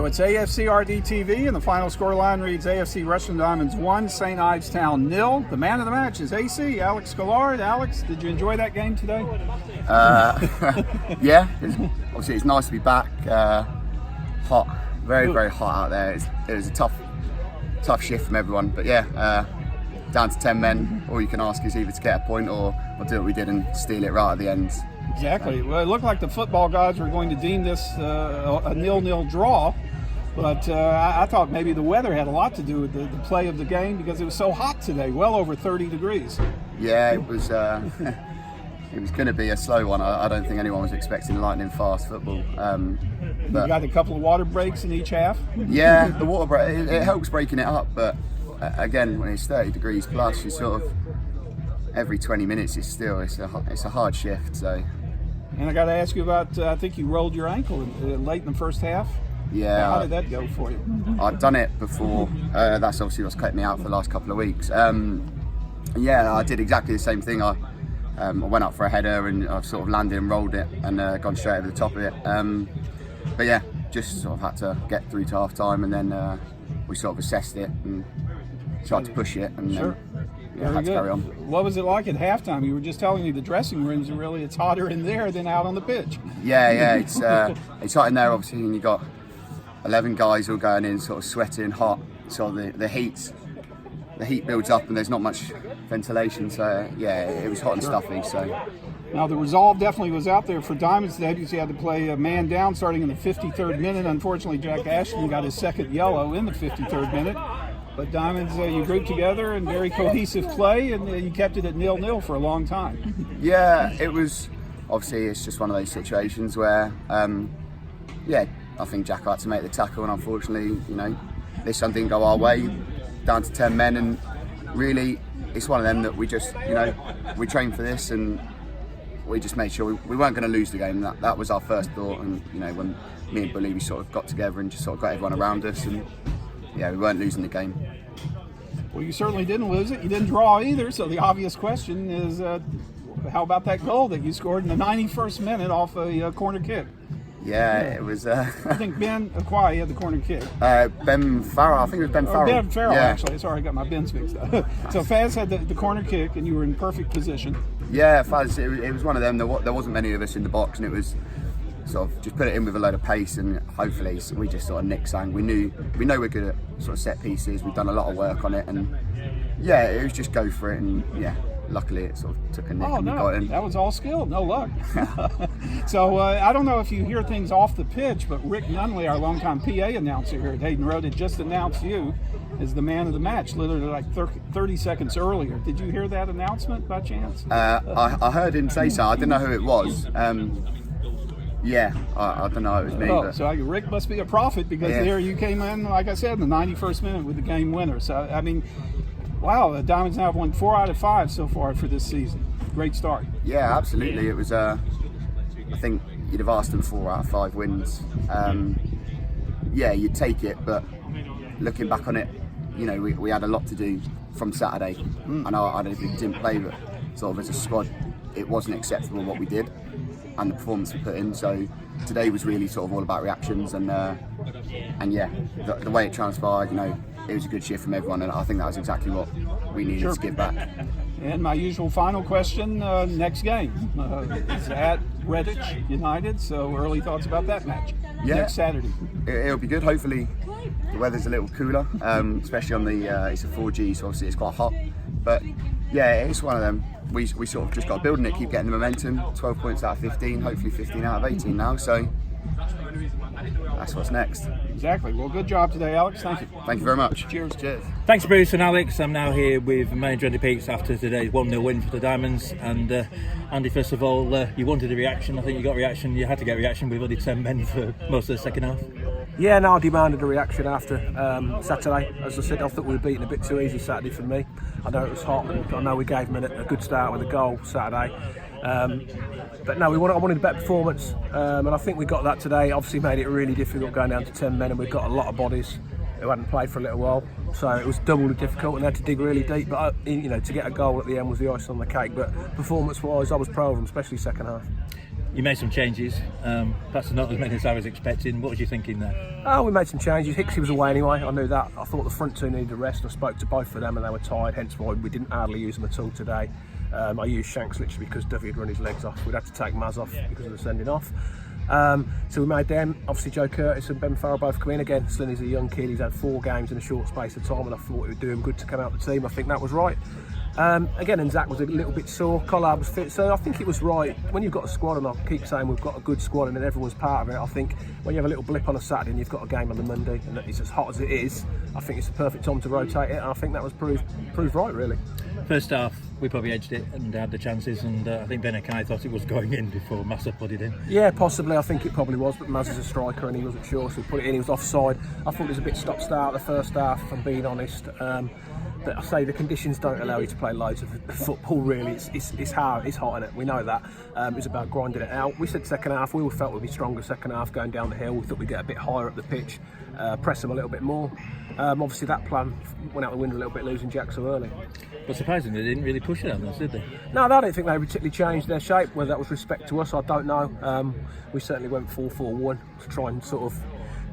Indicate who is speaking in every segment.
Speaker 1: So it's AFCRDTV, and the final scoreline reads AFC Rushden Diamonds 1, St Ives Town 0. The man of the match is AC, Alex Gillard. Alex, did you enjoy that game today?
Speaker 2: Yeah, obviously it's nice to be back. Hot, very hot out there. It was a tough shift from everyone, but yeah, down to 10 men. All you can ask is either to get a point or do what we did and steal it right at the end.
Speaker 1: Exactly. Well, it looked like the football gods were going to deem this a 0-0 draw, but I thought maybe the weather had a lot to do with the play of the game because it was so hot today, well over 30 degrees.
Speaker 2: Yeah, it was. It was going to be a slow one. I don't think anyone was expecting lightning fast football.
Speaker 1: But you got a couple of water breaks in each half.
Speaker 2: Yeah, the water break it helps breaking it up, but again, when it's 30 degrees plus, you sort of every 20 minutes it's a hard shift. So.
Speaker 1: And I got to ask you about, I think you rolled your ankle late in the first half.
Speaker 2: Yeah.
Speaker 1: How did that go for you?
Speaker 2: I'd done it before. That's obviously what's kept me out for the last couple of weeks. Yeah, I did exactly the same thing. I went up for a header and I've sort of landed and rolled it and gone straight over the top of it. But yeah, just sort of had to get through to half time, and then we sort of assessed it and tried to push it, and
Speaker 1: sure.
Speaker 2: Yeah, had to carry on.
Speaker 1: What was it like at halftime? You were just telling me the dressing rooms are really, it's hotter in there than out on the pitch.
Speaker 2: Yeah, it's hot in there obviously, and you got 11 guys all going in sort of sweating hot, so the heat builds up and there's not much ventilation, so yeah, it was hot and stuffy. So
Speaker 1: now the resolve definitely was out there for Diamonds today because you had to play a man down starting in the 53rd minute. Unfortunately, Jack Ashton got his second yellow in the 53rd minute. But Diamonds, you grouped together in very cohesive play, and you kept it at 0-0 for a long time.
Speaker 2: Yeah, it was, obviously it's just one of those situations where, yeah, I think Jack had to make the tackle, and unfortunately, this one didn't go our way, down to 10 men, and really it's one of them that we just, we trained for this, and we just made sure we weren't going to lose the game. That was our first thought, and when me and Bully, we sort of got together and just sort of got everyone around us, and yeah, we weren't losing the game.
Speaker 1: Well, you certainly didn't lose it. You didn't draw either. So the obvious question is, how about that goal that you scored in the 91st minute off a corner kick?
Speaker 2: Yeah, it was.
Speaker 1: I think Ben Aquai had the corner kick.
Speaker 2: Ben Farrell, I think it was Ben Farrell.
Speaker 1: Ben Farrell,
Speaker 2: yeah.
Speaker 1: Actually. Sorry, I got my Bens mixed up. So Faz had the corner kick, and you were in perfect position.
Speaker 2: Yeah, Faz. It was one of them. There wasn't many of us in the box, and it was sort of just put it in with a load of pace, and hopefully we just sort of nicked something. We know we're good at sort of set pieces. We've done a lot of work on it, and yeah, it was just go for it, and yeah, luckily it sort of took a nick and we got in.
Speaker 1: That was all skill, no luck. So I don't know if you hear things off the pitch, but Rick Nunley, our longtime PA announcer here at Hayden Road, had just announced you as the man of the match, literally like 30 seconds earlier. Did you hear that announcement by chance?
Speaker 2: I heard him say so. I didn't know who it was. Yeah, I don't know, it was me.
Speaker 1: Oh, so Rick must be a prophet because there you came in, like I said, in the 91st minute with the game winner. So, I mean, wow, the Diamonds now have won 4 out of 5 so far for this season. Great start.
Speaker 2: Yeah, absolutely. It was, I think you'd have asked them 4 out of 5 wins. Yeah, you'd take it, but looking back on it, we had a lot to do from Saturday. I know I didn't play, but sort of as a squad, it wasn't acceptable what we did and the performance we put in. So today was really sort of all about reactions, and yeah, the way it transpired, it was a good shift from everyone, and I think that was exactly what we needed to give back.
Speaker 1: And my usual final question, next game is at Redditch United, so early thoughts about that match next Saturday.
Speaker 2: It'll be good. Hopefully the weather's a little cooler, especially on the it's a 4G, so obviously it's quite hot, but yeah, it's one of them. We sort of just got to build on it, keep getting the momentum. 12 points out of 15, hopefully 15 out of 18 now, so that's what's next.
Speaker 1: Exactly. Well, good job today, Alex. Thank you.
Speaker 2: Thank you very much.
Speaker 1: Cheers.
Speaker 2: Cheers.
Speaker 3: Thanks, Bruce and Alex. I'm now here with manager Andy Peaks after today's 1-0 win for the Diamonds. And Andy, first of all, you wanted a reaction. I think you got a reaction. You had to get a reaction with only 10 men for most of the second half.
Speaker 4: Yeah, no, I demanded a reaction after Saturday. As I said, I thought we were beaten a bit too easy Saturday for me. I know it was hot, and I know we gave them a good start with a goal Saturday. But no, I wanted a better performance, and I think we got that today. Obviously made it really difficult going down to 10 men, and we've got a lot of bodies who hadn't played for a little while, so it was doubly difficult and had to dig really deep. But to get a goal at the end was the icing on the cake. But performance-wise, I was proud of them, especially second half.
Speaker 3: You made some changes, perhaps not as many as I was expecting. What was you thinking there?
Speaker 4: Oh, we made some changes. Hicksy was away anyway, I knew that. I thought the front two needed a rest. I spoke to both of them and they were tired, hence why we didn't hardly use them at all today. I used Shanks literally because Dovey had run his legs off. We'd had to take Maz off because of the sending off. So we made them. Obviously Joe Curtis and Ben Farrell both come in again. Slinny's a young kid, he's had 4 games in a short space of time and I thought it would do him good to come out of the team. I think that was right. Again, and Zach was a little bit sore, Collard was fit, so I think it was right. When you've got a squad, and I'll keep saying we've got a good squad and everyone's part of it, I think when you have a little blip on a Saturday and you've got a game on the Monday and it's as hot as it is, I think it's the perfect time to rotate it, and I think that was proved right really.
Speaker 3: First half, we probably edged it and had the chances, and I think Ben Akai thought it was going in before Massa put it in.
Speaker 4: Yeah, possibly, I think it probably was, but Maz is a striker and he wasn't sure, so he put it in, he was offside. I thought it was a bit stop-start the first half, if I'm being honest. But I say the conditions don't allow you to play loads of football really. It's hard, it's hot in it, we know that. It's about grinding it out. We said second half, we all felt we'd be stronger second half going down the hill. We thought we'd get a bit higher up the pitch, press them a little bit more. Obviously that plan went out the window a little bit, losing Jack so early.
Speaker 3: But surprisingly, they didn't really push it on us, did they?
Speaker 4: No, I don't think they particularly changed their shape. Whether that was respect to us, I don't know. We certainly went 4-4-1 to try and sort of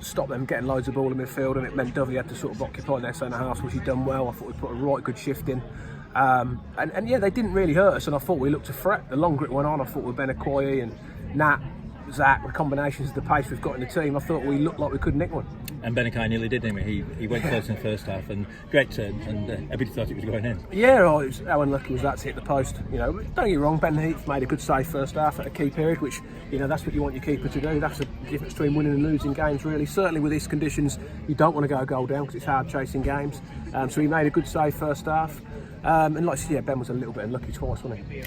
Speaker 4: stop them getting loads of ball in midfield, and it meant Dovey had to sort of occupy their centre half, which he'd done well. I thought we put a right good shift in. And yeah, they didn't really hurt us, and I thought we looked to threat. The longer it went on, I thought with Ben Akoye and Nat, Zach, the combinations of the pace we've got in the team, I thought we looked like we could nick one.
Speaker 3: And Ben Akai nearly did, didn't he? He went close in the first half, and great turn, and everybody thought it was going in.
Speaker 4: Yeah, how unlucky was that to hit the post? You know, don't get me wrong, Ben Heath made a good save first half at a key period, which, you know, that's what you want your keeper to do. That's the difference between winning and losing games, really. Certainly with these conditions, you don't want to go a goal down because it's hard chasing games. So he made a good save first half. And like I said, yeah, Ben was a little bit unlucky twice, wasn't he?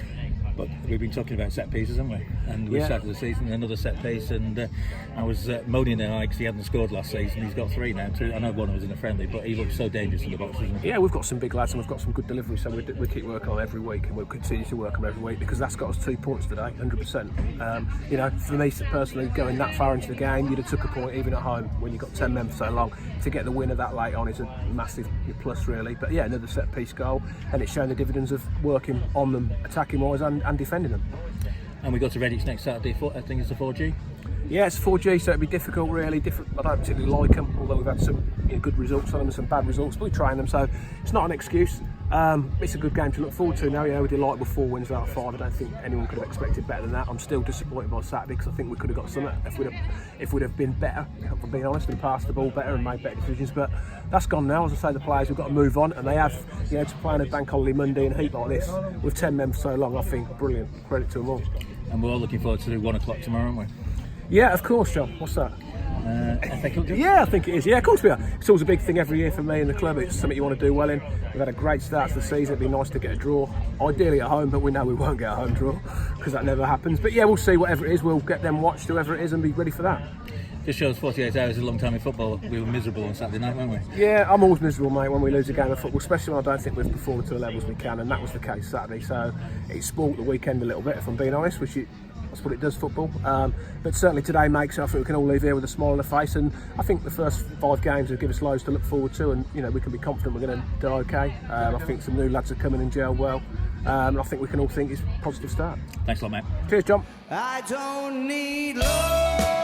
Speaker 3: But we've been talking about set pieces, haven't we? And we started the season another set piece, and I was moaning at because he hadn't scored last season. He's got 3 now. 2. I know one was in a friendly, but he looked so dangerous in the box, wasn't he?
Speaker 4: Yeah, we've got some big lads and we've got some good delivery, so we keep working on every week, and we'll continue to work on every week because that's got us 2 points today, 100%. You know, for me personally, going that far into the game, you'd have took a point even at home when you've got 10 men for so long. To get the winner that late on is a massive plus, really. But yeah, another set piece goal, and it's shown the dividends of working on them, attacking wise and defending them.
Speaker 3: And we go to Redditch next Saturday. I think it's a 4G.
Speaker 4: Yeah, it's 4G, so it'd be difficult, really. I don't particularly like them, although we've had some good results on them and some bad results, but we train them, so it's not an excuse. It's a good game to look forward to now. You know, we delightful 4 wins out of 5. I don't think anyone could have expected better than that. I'm still disappointed by Saturday because I think we could have got something if we'd have been better, if I'm being honest, and passed the ball better and made better decisions. But that's gone now. As I say, the players have got to move on, and they have. You know, to play on a bank holiday Monday and a heat like this with 10 men for so long, I think brilliant. Credit to them all.
Speaker 3: And we're all looking forward to 1 o'clock tomorrow, aren't we?
Speaker 4: Yeah, of course, John. What's that? Yeah, I think it is. Yeah, of course we are. It's always a big thing every year for me in the club. It's something you want to do well in. We've had a great start to the season. It'd be nice to get a draw, ideally at home, but we know we won't get a home draw because that never happens. But yeah, we'll see. Whatever it is, we'll get them watched, whoever it is, and be ready for that.
Speaker 3: Just shows 48 hours is a long time in football. We were miserable on Saturday night, weren't we?
Speaker 4: Yeah, I'm always miserable, mate, when we lose a game of football, especially when I don't think we've performed to the levels we can, and that was the case Saturday. So it spoilt the weekend a little bit, if I'm being honest, that's what it does, football. But certainly today makes it. I think we can all leave here with a smile on the face, and I think the first 5 games will give us loads to look forward to, and you know, we can be confident we're going to do okay. I think some new lads are coming in gel well, and I think we can all think it's a positive start.
Speaker 3: Thanks a lot, mate.
Speaker 4: Cheers, John.
Speaker 5: I don't need love.